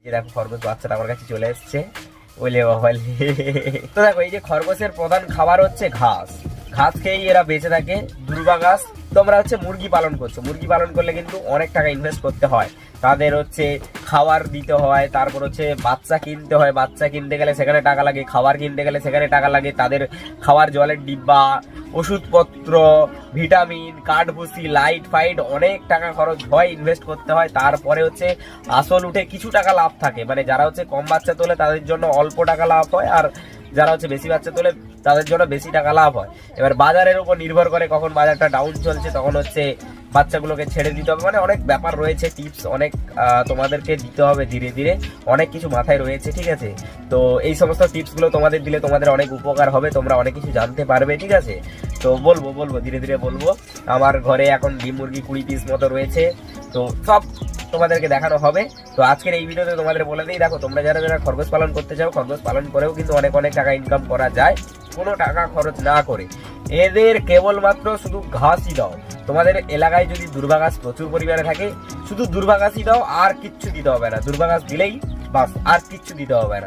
দেখো খরগোশ বাচ্চাটা আমার কাছে চলে এসছে। ওলে বাবা। তো দেখো এই যে খরগোশের প্রধান খাবার হচ্ছে ঘাস। ঘাস খেয়েই এরা বেঁচে থাকে। দুর্বা ঘাস। তোমরা হচ্ছে মুরগি পালন করছো, মুরগি পালন করলে কিন্তু অনেক টাকা ইনভেস্ট করতে হয়। তাদের হচ্ছে খাবার দিতে হয়, তারপর হচ্ছে বাচ্চা কিনতে হয়, বাচ্চা কিনতে গেলে সেখানে টাকা লাগে, খাবার কিনতে গেলে সেখানে টাকা লাগে, তাদের খাবার জলের ডিব্বা, ওষুধপত্র, ভিটামিন, কাঠভুসি, লাইট ফাইট অনেক টাকা খরচ হয়, ইনভেস্ট করতে হয়। তারপরে হচ্ছে আসল উঠে কিছু টাকা লাভ থাকে, মানে যারা হচ্ছে কম বাচ্চা তোলে তাদের জন্য অল্প টাকা লাভ হয়, আর যারা হচ্ছে বেশি বাচ্চা তোলে তাদের জন্য বেশি টাকা লাভ হয়। এবার বাজারের উপর নির্ভর করে, কখন বাজারটা ডাউন চলছে তখন হচ্ছে বাচ্চাগুলোকে ছেড়ে দিতে হবে, মানে অনেক ব্যাপার রয়েছে, টিপস অনেক তোমাদেরকে দিতে হবে ধীরে ধীরে, অনেক কিছু মাথায় রয়েছে, ঠিক আছে। তো এই সমস্ত টিপসগুলো তোমাদের দিলে তোমাদের অনেক উপকার হবে, তোমরা অনেক কিছু জানতে পারবে, ঠিক আছে। তো বলবো ধীরে ধীরে বলবো। আমার ঘরে এখন ডিম মুরগি 20 পিস মতো রয়েছে, তো সব তোমাদেরকে দেখানো হবে। তো আজকের এই ভিডিওতে তোমাদের বলে দিই, দেখো তোমরা যারা যারা খরগোশ পালন করতে চাও, খরগোশ পালন করেও কিন্তু অনেক অনেক টাকা ইনকাম করা যায় কোনো টাকা খরচ না করে। এদের কেবলমাত্র শুধু ঘাসই দাও। তোমাদের এলাকায় যদি দুর্বা ঘাস প্রচুর পরিমাণে থাকে, শুধু দুর্বা ঘাসই দাও, আর কিচ্ছু দিতে হবে না। দুর্বা ঘাস দিলেই বাস, আর কিচ্ছু দিতে হবে না।